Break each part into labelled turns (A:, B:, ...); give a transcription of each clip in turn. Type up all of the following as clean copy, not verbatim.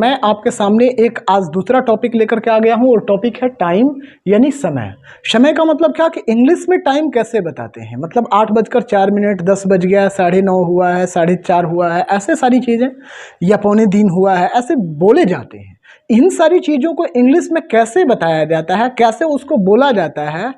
A: मैं आपके सामने एक आज दूसरा टॉपिक लेकर के आ गया हूं और टॉपिक है टाइम यानी समय। समय का मतलब क्या कि इंग्लिश में टाइम कैसे बताते हैं, मतलब 8:04, 10 बज गया, 9:30 हुआ है, 4:30 हुआ है, ऐसे सारी चीज़ें, या 9:45 हुआ है, ऐसे बोले जाते हैं। इन सारी चीज़ों को इंग्लिश में कैसे बताया जाता है, कैसे उसको बोला जाता है,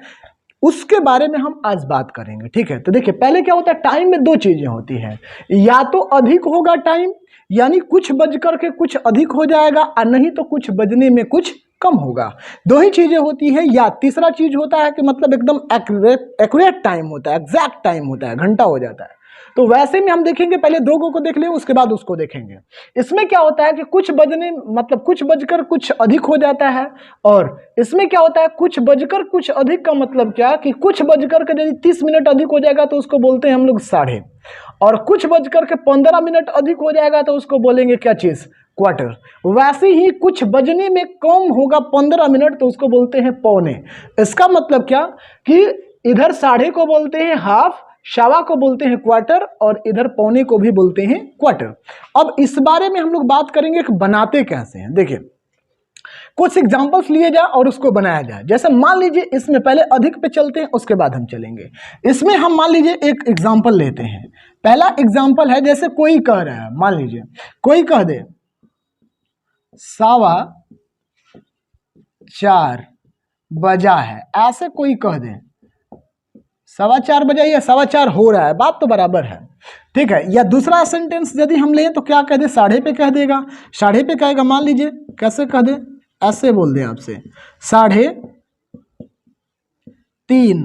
A: उसके बारे में हम आज बात करेंगे। ठीक है, तो देखिए पहले क्या होता है, टाइम में दो चीज़ें होती हैं, या तो अधिक होगा टाइम यानी कुछ बज करके कुछ अधिक हो जाएगा, और नहीं तो कुछ बजने में कुछ कम होगा। दो ही चीजें होती है। या तीसरा चीज होता है कि मतलब एकदम एक्यूरेट टाइम होता है, एग्जैक्ट टाइम होता है, घंटा हो जाता है। तो वैसे में हम देखेंगे, पहले दो को देख लें उसके बाद उसको देखेंगे। इसमें क्या होता है कि कुछ बजने मतलब कुछ बजकर कुछ अधिक हो जाता है, और इसमें क्या होता है कुछ बजकर कुछ अधिक का मतलब क्या कि कुछ बजकर के यदि 30 मिनट अधिक हो जाएगा तो उसको बोलते हैं हम लोग साढ़े, और कुछ बजकर के 15 मिनट अधिक हो जाएगा तो उसको बोलेंगे क्या चीज, क्वार्टर। वैसे ही कुछ बजने में कम होगा 15 मिनट तो उसको बोलते हैं पौने। इसका मतलब क्या कि इधर साढ़े को बोलते हैं हाफ, सवा को बोलते हैं क्वार्टर, और इधर पौने को भी बोलते हैं क्वार्टर। अब इस बारे में हम लोग बात करेंगे कि बनाते कैसे हैं। देखिए कुछ एग्जांपल्स लिए जाए और उसको बनाया जाए। जैसे मान लीजिए इसमें पहले अधिक पे चलते हैं उसके बाद हम चलेंगे। इसमें हम मान लीजिए एक एग्जांपल लेते हैं। पहला एग्जांपल है, जैसे कोई कह रहा है, मान लीजिए कोई कह दे 4:15 बजा है, ऐसे कोई कह दे 4:15 बजा या 4:15 हो रहा है, बात तो बराबर है। ठीक है, या दूसरा सेंटेंस यदि हम लें तो क्या कह दे, साढ़े पे कह देगा। साढ़े पे कहेगा, मान लीजिए कैसे कह दे, ऐसे बोल दे आपसे 3:30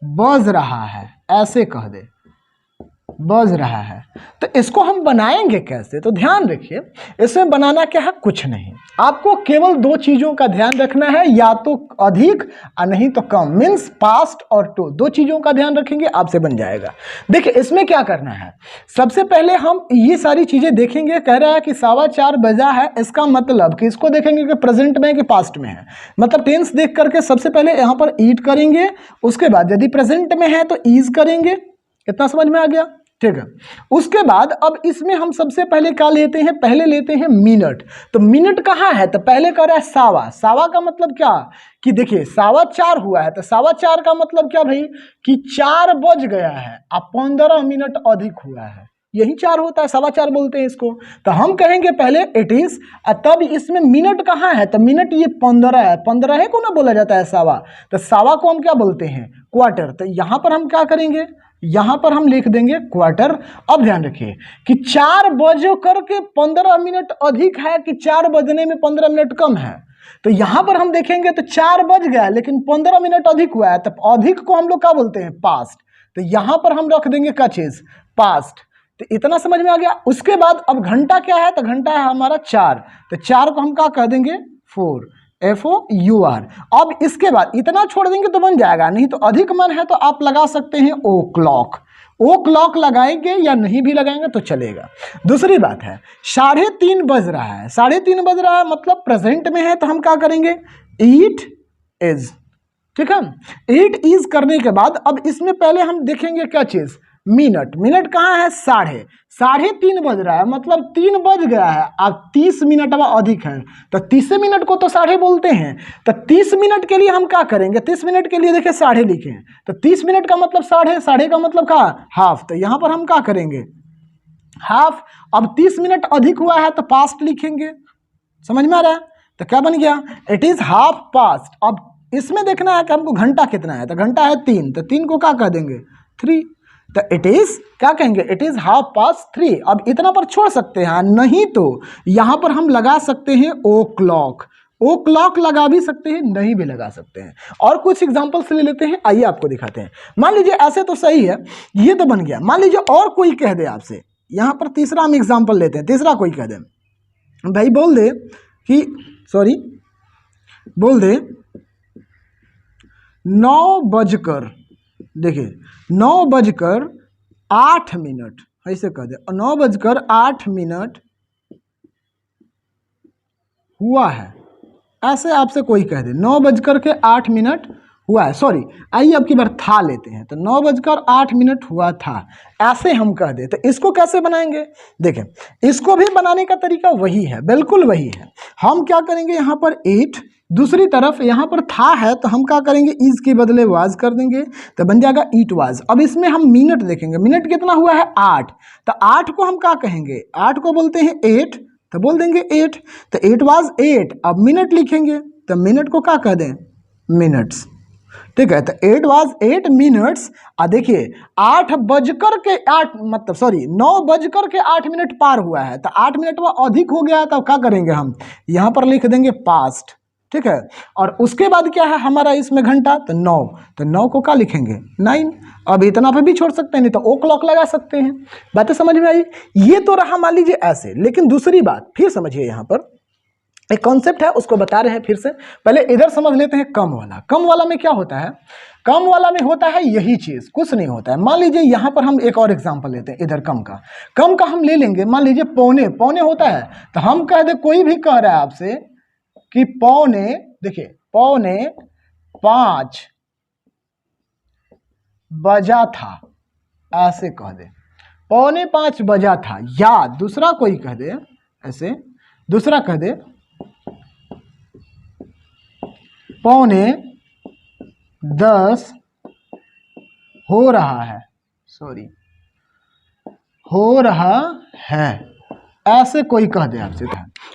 A: बज रहा है, ऐसे कह दे बज रहा है। तो इसको हम बनाएंगे कैसे, तो ध्यान रखिए इसमें बनाना क्या है, कुछ नहीं, आपको केवल दो चीजों का ध्यान रखना है, या तो अधिक और नहीं तो कम, मीन्स पास्ट और टू, दो चीजों का ध्यान रखेंगे आपसे बन जाएगा। देखिए इसमें क्या करना है, सबसे पहले हम ये सारी चीजें देखेंगे। कह रहा है कि 4:15 बजा है, इसका मतलब कि इसको देखेंगे कि प्रेजेंट में है कि पास्ट में है, मतलब टेंस देख करके सबसे पहले यहाँ पर ईट करेंगे, उसके बाद यदि प्रेजेंट में है तो ईज करेंगे। इतना समझ में आ गया, ठीक है। उसके बाद अब इसमें हम सबसे पहले क्या लेते हैं, पहले लेते हैं मिनट। तो मिनट कहाँ है, तो पहले कर रहा है सावा। सावा का मतलब क्या कि देखिए 4:15 हुआ है, तो 4:15 का मतलब क्या भाई कि 4 बज गया है, अब 15 मिनट अधिक हुआ है, यही 4 होता है, 4:15 बोलते हैं इसको। तो हम कहेंगे पहले इट इज, तब इसमें मिनट कहाँ है, तो मिनट ये 15 है, 15 को ना बोला जाता है सावा, तो सावा को हम क्या बोलते हैं, क्वार्टर। तो यहां पर हम क्या करेंगे, यहां पर हम लिख देंगे क्वार्टर। अब ध्यान रखिए कि 4 बज करके 15 मिनट अधिक है कि 4 बजने में 15 मिनट कम है। तो यहां पर हम देखेंगे तो 4 बज गया लेकिन 15 मिनट अधिक हुआ है, तो अधिक को हम लोग क्या बोलते हैं, पास्ट। तो यहां पर हम रख देंगे क्या चीज, पास्ट। तो इतना समझ में आ गया। उसके बाद अब घंटा क्या है, तो घंटा है हमारा 4, तो 4 को हम क्या कह देंगे, 4, FOUR। अब इसके बाद इतना छोड़ देंगे तो बन जाएगा, नहीं तो अधिक मन है तो आप लगा सकते हैं ओ क्लॉक। ओ क्लॉक लगाएंगे या नहीं भी लगाएंगे तो चलेगा। दूसरी बात है 3:30 बज रहा है, 3:30 बज रहा है मतलब प्रेजेंट में है, तो हम क्या करेंगे, इट इज। ठीक है, इट इज करने के बाद अब इसमें पहले हम देखेंगे क्या चीज, मिनट। मिनट कहाँ है, 3:30 बज रहा है मतलब 3 बज गया है, अब 30 मिनट अब अधिक है, तो 30 मिनट को तो साढ़े बोलते हैं। तो 30 मिनट के लिए हम क्या करेंगे, 30 मिनट के लिए देखिए साढ़े लिखे हैं, तो 30 मिनट का मतलब साढ़े, साढ़े का मतलब क्या, हाफ। तो यहाँ पर हम क्या करेंगे, हाफ। अब 30 मिनट अधिक हुआ है तो पास्ट लिखेंगे, समझ में आ रहा है। तो क्या बन गया, इट इज हाफ पास्ट। अब इसमें देखना है कि हमको घंटा कितना है, तो घंटा है 3, तो 3 को क्या कह देंगे, 3। तो इट इज क्या कहेंगे, इट इज 3:30। अब इतना पर छोड़ सकते हैं, नहीं तो यहां पर हम लगा सकते हैं ओ क्लॉक। ओ क्लॉक लगा भी सकते हैं, नहीं भी लगा सकते हैं। और कुछ एग्जांपल्स ले लेते हैं, आइए आपको दिखाते हैं। मान लीजिए ऐसे तो सही है, ये तो बन गया। मान लीजिए और कोई कह दे आपसे, यहां पर तीसरा हम एग्जाम्पल लेते हैं। तीसरा कोई कह दे भाई, बोल दे कि सॉरी, बोल दे 9 बजकर, देखिए 9:08, ऐसे कह दे 9:08 हुआ है, ऐसे आपसे कोई कह दे 9:08 हुआ है, सॉरी आइए अब की बार था लेते हैं, तो 9:08 हुआ था, ऐसे हम कह दे। तो इसको कैसे बनाएंगे, देखें इसको भी बनाने का तरीका वही है, बिल्कुल वही है। हम क्या करेंगे, यहाँ पर 8, दूसरी तरफ यहाँ पर था है तो हम क्या करेंगे, इज के बदले वाज कर देंगे, तो बन जाएगा इट वाज। अब इसमें हम मिनट देखेंगे, मिनट कितना हुआ है 8, तो 8 को हम क्या कहेंगे, 8 को बोलते हैं 8, तो बोल देंगे 8, तो 8 वाज 8। अब मिनट लिखेंगे तो मिनट को क्या कह दें, मिनट्स, ठीक है। तो 8 वाज 8 मिनट्स। देखिए 9:08 पार हुआ है, तो 8 मिनट वो अधिक हो गया है, तो क्या करेंगे हम यहाँ पर लिख देंगे पास्ट, ठीक है। और उसके बाद क्या है हमारा इसमें घंटा, तो 9, तो 9 को क्या लिखेंगे 9। अब इतना पे भी छोड़ सकते हैं, नहीं तो ओ क्लॉक लगा सकते हैं। बातें समझ में आई, ये तो रहा मान लीजिए ऐसे। लेकिन दूसरी बात फिर समझिए, यहाँ पर एक कॉन्सेप्ट है उसको बता रहे हैं फिर से। पहले इधर समझ लेते हैं कम वाला। कम वाला में क्या होता है, कम वाला में होता है यही चीज, कुछ नहीं होता है। मान लीजिए यहाँ पर हम एक और एग्जांपल लेते हैं, इधर कम का हम ले लेंगे। मान लीजिए पौने, पौने होता है, तो हम कह दे, कोई भी कह रहा है आपसे कि पौने, देखिए पौने 5 बजा था, ऐसे कह दे, पौने 5 बजा था। या दूसरा कोई कह दे ऐसे, दूसरा कह दे पौने 10 हो रहा है, सॉरी हो रहा है, ऐसे कोई कह दे आपसे।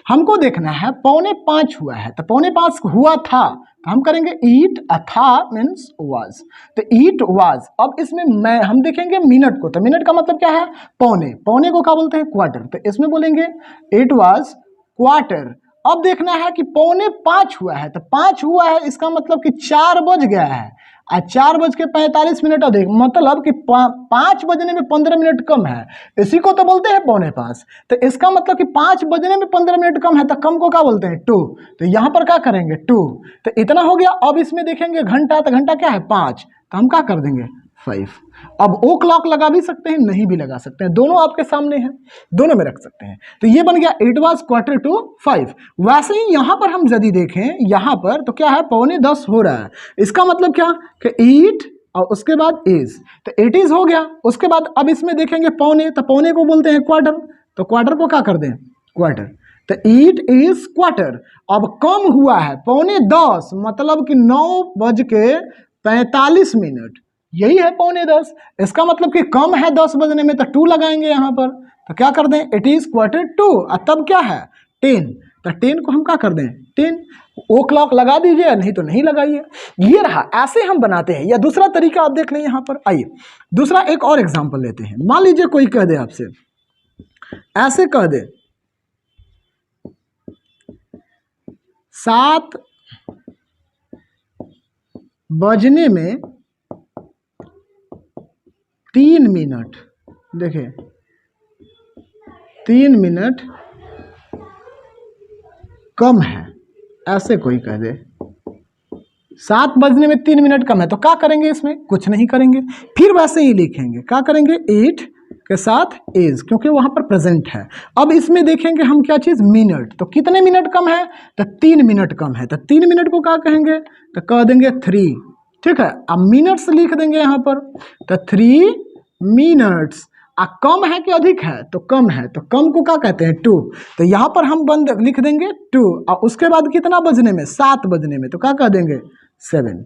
A: हमको देखना है पौने 5 हुआ है, तो पौने 5 हुआ था, तो हम करेंगे ईट, था मीन्स वाज, तो ईट वाज। अब इसमें हम देखेंगे मिनट को, तो मिनट का मतलब क्या है, पौने, पौने को क्या बोलते हैं क्वार्टर, तो इसमें बोलेंगे इट वाज क्वार्टर। अब देखना है कि पौने 5 हुआ है, तो 5 हुआ है इसका मतलब कि 4 बज गया है, और 4:45 अधिक, मतलब कि 5 बजने में 15 मिनट कम है, इसी को तो बोलते हैं पौने 5। तो इसका मतलब कि 5 बजने में 15 मिनट कम है, तो कम को क्या बोलते हैं 2, तो यहाँ पर क्या करेंगे 2, तो इतना हो गया। अब इसमें देखेंगे घंटा, तो घंटा क्या है 5, तो हम क्या कर देंगे 5। अब ओ क्लॉक लगा भी सकते हैं, नहीं भी लगा सकते हैं, दोनों आपके सामने हैं, दोनों में रख सकते हैं। तो ये बन गया इट वाज क्वार्टर टू 5। वैसे ही यहाँ पर हम यदि देखें, यहाँ पर तो क्या है पौने 10 हो रहा है, इसका मतलब क्या कि ईट और उसके बाद इज, तो इट इज हो गया। उसके बाद अब इसमें देखेंगे पौने, तो पौने को बोलते हैं क्वार्टर, तो क्वार्टर को क्या कर दें क्वार्टर, तो ईट इज क्वार्टर। अब कम हुआ है पौने 10, मतलब कि 9:45, यही है पौने 10। इसका मतलब कि कम है 10 बजने में, तो 2 लगाएंगे यहाँ पर, तो क्या कर दें इट इज क्वार्टर टू। और तब क्या है 10, तो 10 को हम क्या कर दें 10। ओ क्लॉक लगा दीजिए, नहीं तो नहीं लगाइए। ये रहा, ऐसे हम बनाते हैं। या दूसरा तरीका आप देख लें यहाँ पर। आइए दूसरा एक और एग्जांपल लेते हैं। मान लीजिए कोई कह दे आपसे, ऐसे कह दे 7 बजने में 3 मिनट, देखिए 3 मिनट कम है, ऐसे कोई कह दे 7 बजने में 3 मिनट कम है, तो क्या करेंगे इसमें कुछ नहीं करेंगे, फिर वैसे ही लिखेंगे, क्या करेंगे इट के साथ इज, क्योंकि वहां पर प्रेजेंट है। अब इसमें देखेंगे हम क्या चीज मिनट, तो कितने मिनट कम है, तो 3 मिनट कम है, तो 3 मिनट को क्या कहेंगे, तो कह देंगे 3, ठीक है। अब मिनट्स लिख देंगे यहाँ पर, तो 3 मिनट्स। कम है कि अधिक है, तो कम है, तो कम को क्या कहते हैं 2, तो यहाँ पर हम बंद लिख देंगे 2। और उसके बाद कितना बजने में 7 बजने में, तो क्या कह देंगे 7।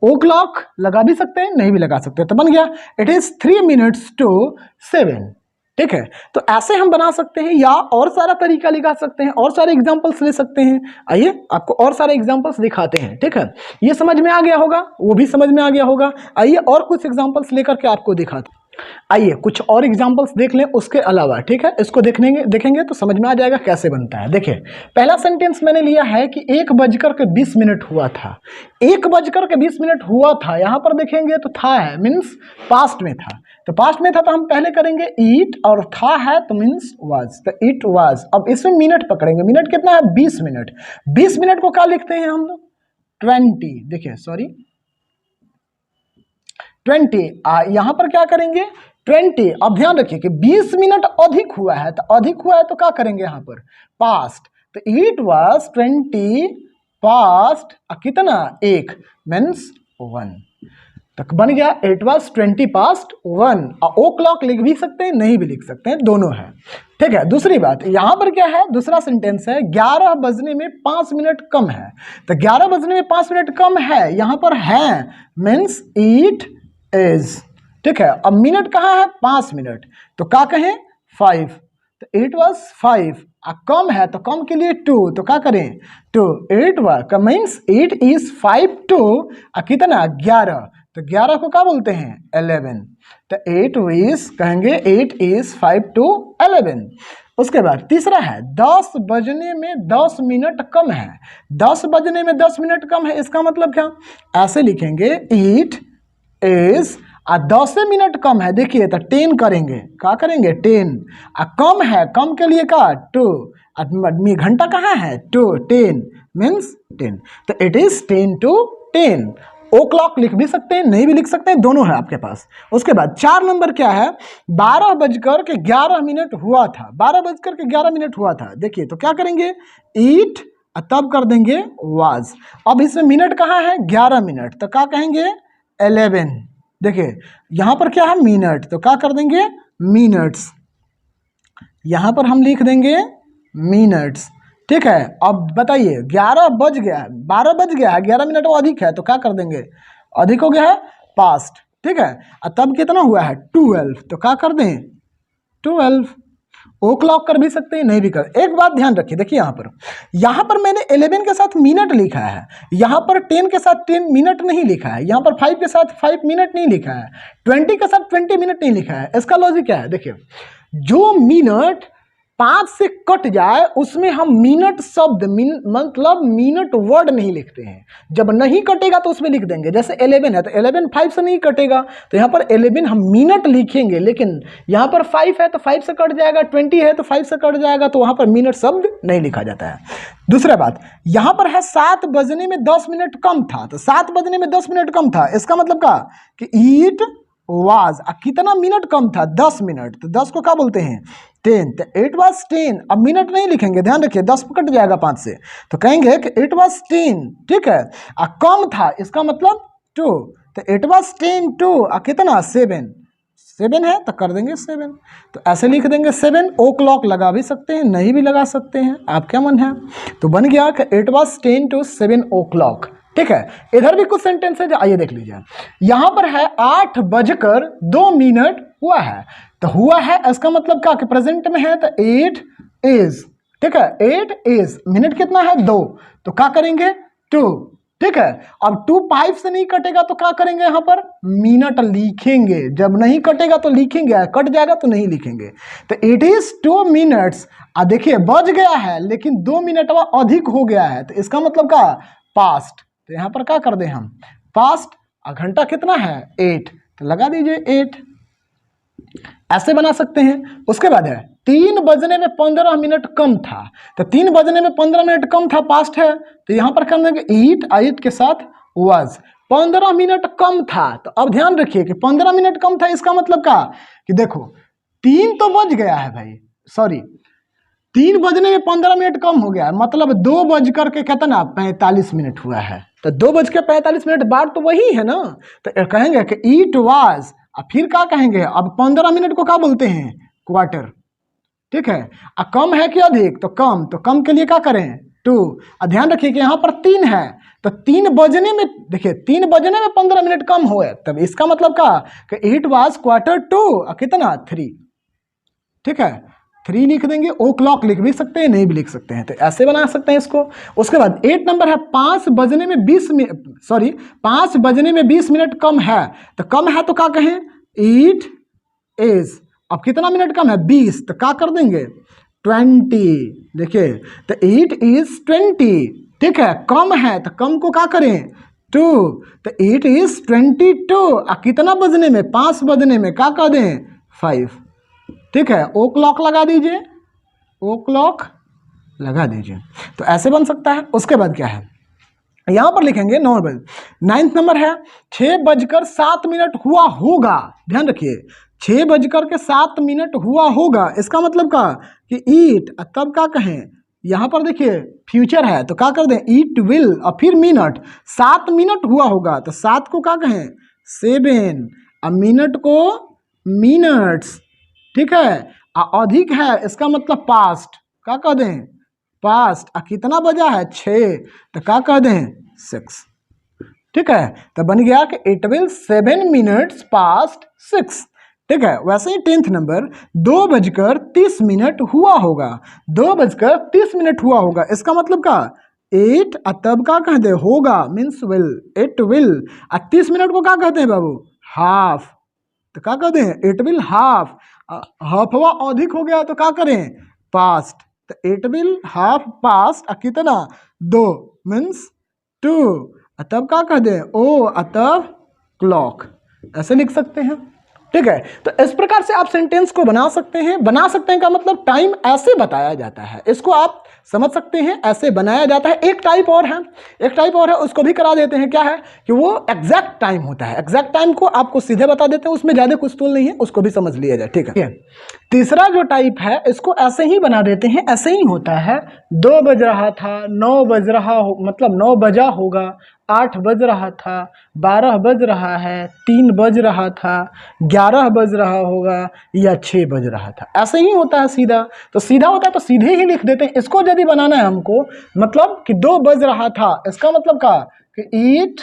A: ओ क्लॉक लगा भी सकते हैं, नहीं भी लगा सकते, तो बन गया इट इज 3 मिनट्स टू 7, ठीक है। तो ऐसे हम बना सकते हैं, या और सारा तरीका लिखा सकते हैं, और सारे एग्जांपल्स ले सकते हैं। आइए आपको और सारे एग्जांपल्स दिखाते हैं, ठीक है। ये समझ में आ गया होगा, वो भी समझ में आ गया होगा। आइए और कुछ एग्जांपल्स लेकर के आपको दिखाते हैं। आइए कुछ और एग्जांपल्स देख लें उसके अलावा, ठीक है। इसको देखेंगे तो समझ में आ जाएगा कैसे बनता है। देखिए पहला सेंटेंस मैंने लिया है कि 1:20 हुआ था, 1:20 हुआ था। यहाँ पर देखेंगे तो था है, मीन्स पास्ट में था, तो पास्ट में था तो हम पहले करेंगे ईट, और था है तो मीन्स वाज, तो इट वाज। अब इसमें मिनट पकड़ेंगे, मिनट कितना है 20 मिनट। 20 मिनट को क्या लिखते हैं हम लोग 20, देखिए सॉरी 20। यहां पर क्या करेंगे 20। अब ध्यान रखिए कि 20 मिनट अधिक हुआ है, तो अधिक हुआ है तो क्या करेंगे यहाँ पर पास्ट, तो इट वाज 20 पास्ट कितना 1 मीन्स 1 तक बन गया। It was 20 past 1। O'clock लिख भी सकते हैं, नहीं भी लिख सकते हैं, दोनों है। ठीक है। दूसरी बात यहाँ पर क्या है, दूसरा सेंटेंस है 11 बजने में 5 मिनट कम है। तो 11 बजने में 5 मिनट कम है, यहाँ पर है मीन्स इट इज। ठीक है। अब मिनट कहाँ है, 5 मिनट, तो क्या कहें 5। तो इट वॉज 5। कम है तो कम के लिए 2, तो क्या करें 2। It was means it is 5 to कितना 11, तो 11 को क्या बोलते हैं 11। तो 8 इज कहेंगे 8 इज 5 to 11। उसके बाद तीसरा है 10 बजने में 10 मिनट कम है। 10 बजने में 10 मिनट कम है, इसका मतलब क्या, ऐसे लिखेंगे इट इज 10 मिनट कम है। देखिए तो 10 करेंगे, क्या करेंगे 10। कम है, कम के लिए क्या 2। घंटा कहाँ है 2, 10 मीन्स 10। तो it is 10 to 10। O'clock लिख भी सकते हैं, नहीं भी लिख सकते हैं, दोनों है आपके पास। उसके बाद 4 नंबर क्या है, 12 बजकर के 11 मिनट हुआ था। 12 बजकर के 11 मिनट हुआ था। देखिए तो क्या करेंगे ईट तब कर देंगे वाज। अब इसमें मिनट कहाँ है 11 मिनट, तो क्या कहेंगे 11। देखिए यहाँ पर क्या है मिनट, तो क्या कर देंगे मिनट्स, यहाँ पर हम लिख देंगे मिनट्स। ठीक है। अब बताइए 11 बज गया है, 12 बज गया है, 11 मिनट वो अधिक है, तो क्या कर देंगे अधिक हो गया है पास्ट। ठीक है। और तब कितना हुआ है 12, तो क्या कर दें 12। ओ क्लॉक कर भी सकते हैं, नहीं भी कर। एक बात ध्यान रखिए, देखिए यहाँ पर मैंने 11 के साथ मिनट लिखा है, यहाँ पर 10 के साथ 10 मिनट नहीं लिखा है, यहाँ पर 5 के साथ 5 मिनट नहीं लिखा है, 20 के साथ 20 मिनट नहीं लिखा है। इसका लॉजिक क्या है, देखिए जो मिनट 5 से कट जाए उसमें हम मिनट शब्द मतलब मिनट वर्ड नहीं लिखते हैं। जब नहीं कटेगा तो उसमें लिख देंगे। जैसे 11 है तो 11 5 से नहीं कटेगा, तो यहाँ पर 11 हम मिनट लिखेंगे, लेकिन यहाँ पर 5 है तो 5 से कट जाएगा, 20 है तो 5 से कट जाएगा, तो वहाँ पर मिनट शब्द नहीं लिखा जाता है। दूसरा बात यहाँ पर है 7 बजने में 10 मिनट कम था, तो 7 बजने में 10 मिनट कम था, इसका मतलब क्या कि ईट वाज कितना मिनट कम था 10 मिनट, तो 10 को क्या बोलते हैं 10। तो इट वाज 10। अब मिनट नहीं लिखेंगे, ध्यान रखिए 10 कट जाएगा 5 से, तो कहेंगे कि इट वाज 10। ठीक है। कम था, इसका मतलब 2, तो इट वाज 10 to कितना 7 है तो कर देंगे 7। तो ऐसे लिख देंगे 7। ओ क्लॉक लगा भी सकते हैं, नहीं भी लगा सकते हैं, आप क्या मन है। तो बन गया कि it was 10 to 7 o'clock. ठीक है। इधर भी कुछ सेंटेंस है जो आइए देख लीजिए। यहां पर है 8 बजकर 2 मिनट हुआ है, तो हुआ है इसका मतलब क्या कि प्रेजेंट में है, तो 8 इज। ठीक है। 8 इज मिनट कितना है 2, तो क्या करेंगे 2। ठीक है। अब 2 5 से नहीं कटेगा तो क्या करेंगे, यहाँ पर मिनट लिखेंगे। जब नहीं कटेगा तो लिखेंगे, कट जाएगा तो नहीं लिखेंगे। तो इट इज 2 मिनट्स। देखिए बज गया है लेकिन 2 मिनट अधिक हो गया है, तो इसका मतलब क्या पास्ट। तो यहाँ पर क्या कर दें हम पास्ट। घंटा कितना है 8, तो लगा दीजिए 8। ऐसे बना सकते हैं। उसके बाद है 3 बजने में 15 मिनट कम था, तो 3 बजने में 15 मिनट कम था पास्ट है, तो यहाँ पर कर देंगे ईट के साथ वाज। 15 मिनट कम था, तो अब ध्यान रखिए कि 15 मिनट कम था, इसका मतलब क्या कि देखो 3 तो बज गया है भाई, सॉरी 3 बजने में 15 मिनट कम हो गया, मतलब 2 बज करके कितना 45 मिनट हुआ है, तो 2 बज के 45 मिनट बाद तो वही है ना। तो कहेंगे कि ईट वाज, फिर क्या कहेंगे, अब 15 मिनट को क्या बोलते हैं क्वार्टर। ठीक है। कम है कि अधिक, तो कम के लिए क्या करें 2। ध्यान रखिए कि यहाँ पर 3 है, तो 3 बजने में देखिए 3 बजने में 15 मिनट कम हुए, तब इसका मतलब क्या कि इट वाज क्वार्टर 2 कितना 3। ठीक है। 3 लिख देंगे। ओ क्लॉक लिख भी सकते हैं, नहीं भी लिख सकते हैं, तो ऐसे बना सकते हैं इसको। उसके बाद 8 नंबर है 5 बजने में 20 मिनट कम है, तो कम है तो क्या कहें इट इज। अब कितना मिनट कम है 20, तो क्या कर देंगे 20। देखिए तो इट इज 20। ठीक है। कम है तो कम को क्या करें 2, तो इट इज 22। कितना बजने में 5 बजने में क्या कर दें 5। ठीक है। ओ क्लॉक लगा दीजिए, ओ क्लॉक लगा दीजिए, तो ऐसे बन सकता है। उसके बाद क्या है यहां पर लिखेंगे नॉर्मल। 9th नंबर है 6 बजकर 7 मिनट हुआ होगा। ध्यान रखिए 6 बजकर के 7 मिनट हुआ होगा, इसका मतलब क्या कि ईट, तब क्या कहें यहाँ पर देखिए फ्यूचर है तो क्या कर दें इट विल, और फिर मिनट, 7 मिनट हुआ होगा तो 7 को क्या कहें 7, अब मिनट को मिनट्स, ठीक है। अधिक है इसका मतलब पास्ट, क्या कह दें पास्ट। कितना बजा है 6 तो क्या कह दें 6, ठीक है। तो बन गया कि इट विल 7 मिनट्स पास्ट 6, ठीक है। वैसे ही 10th नंबर 2:30 हुआ होगा, 2:30 हुआ होगा, इसका मतलब क्या 8 तब का कह दे होगा means will, it will. 30 minute को क्या कहते हैं बाबू हाफ, तो क्या कहते हैं इट विल हाफ। हाफवा अधिक हो गया तो क्या करें पास्ट, तो इट विल हाफ पास्ट कितना 2 मीन्स 2, तब क्या कह दें ओ तब क्लॉक, ऐसे लिख सकते हैं, ठीक है। तो इस प्रकार से आप सेंटेंस को बना सकते हैं। बना सकते हैं का मतलब टाइम ऐसे बताया जाता है, इसको आप समझ सकते हैं, ऐसे बनाया जाता है। एक टाइप और है, एक टाइप और है, उसको भी करा देते हैं। क्या है कि वो एग्जैक्ट टाइम होता है, एग्जैक्ट टाइम को आपको सीधे बता देते हैं, उसमें ज़्यादा कुछ तूल नहीं है, उसको भी समझ लिया जाए, ठीक है। तीसरा जो टाइप है इसको ऐसे ही बना देते हैं, ऐसे ही होता है 2 बज रहा था, 9 बज रहा हो, मतलब 9 बजा होगा, 8 बज रहा था, 12 बज रहा है, 3 बज रहा था, 11 बज रहा होगा या 6 बज रहा था, ऐसे ही होता है सीधा। तो सीधा होता है तो सीधे ही लिख देते हैं। इसको यदि बनाना है हमको, मतलब कि 2 बज रहा था, इसका मतलब क्या कि इट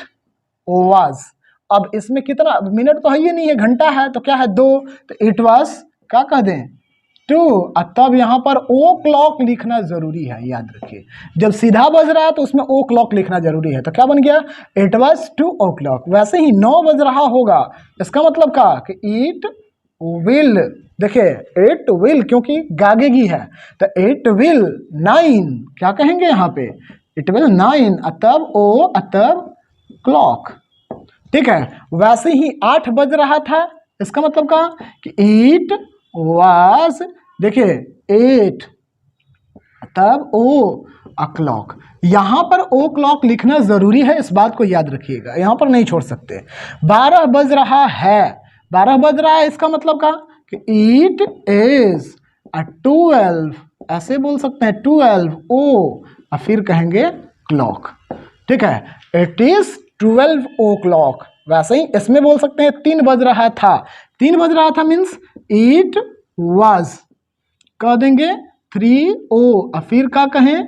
A: वाज। अब इसमें कितना मिनट तो है ही नहीं है, घंटा है, तो क्या है 2, तो इट वाज क्या कह दें 2, तब यहाँ पर ओ क्लॉक लिखना जरूरी है, याद रखिए। जब सीधा बज रहा है तो उसमें ओ क्लॉक लिखना जरूरी है, तो क्या बन गया इट वाज 2 o'clock। वैसे ही 9 बज रहा होगा, इसका मतलब क्या कि इट विल, देखिए इट विल क्योंकि गागेगी है, तो इट विल 9, क्या कहेंगे यहाँ पे इट विल 9, तब ओ तब क्लॉक, ठीक है। वैसे ही 8 बज रहा था, इसका मतलब क्या कि इट वाज, देखिए 8 तब ओ क्लॉक। यहां पर ओ क्लॉक लिखना जरूरी है, इस बात को याद रखिएगा, यहां पर नहीं छोड़ सकते। 12 बज रहा है, 12 बज रहा है, इसका मतलब क्या कि इट इज 12, ऐसे बोल सकते हैं 12 ओ, और फिर कहेंगे क्लॉक, ठीक है। It is 12 o'clock। वैसे ही इसमें बोल सकते हैं 3 बज रहा था, 3 बज रहा था मीन्स इट वाज, कह देंगे 3 ओ, और फिर क्या कहें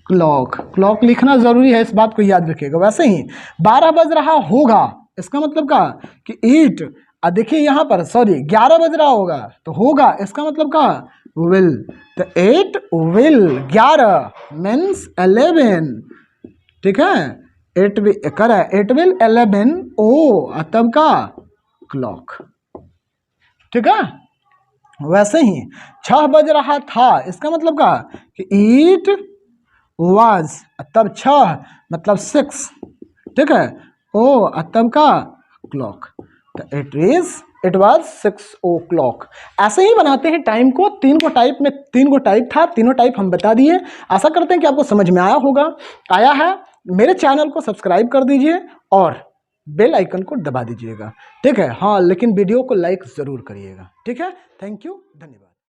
A: क्लॉक। क्लॉक लिखना जरूरी है, इस बात को याद रखिएगा। वैसे ही 12 बज रहा होगा, इसका मतलब क्या कि इट, देखिए यहाँ पर सॉरी 11 बज रहा होगा तो होगा, इसका मतलब क्या विल, तो 8 विल 11 मीन्स 11, ठीक है। इट विल 11 ओ, तब का क्लॉक, ठीक है। वैसे ही 6 बज रहा था, इसका मतलब क्या कि इट वाज, तब 6 मतलब 6, ठीक है, ओ तब का क्लॉक, तो इट वाज 6 o'clock। ऐसे ही बनाते हैं टाइम को। 3 गो टाइप में 3 गो टाइप था, तीनों टाइप हम बता दिए। आशा करते हैं कि आपको समझ में आया होगा। आया है, मेरे चैनल को सब्सक्राइब कर दीजिए और बेल आइकन को दबा दीजिएगा, ठीक है। हाँ, लेकिन वीडियो को लाइक ज़रूर करिएगा, ठीक है। थैंक यू, धन्यवाद।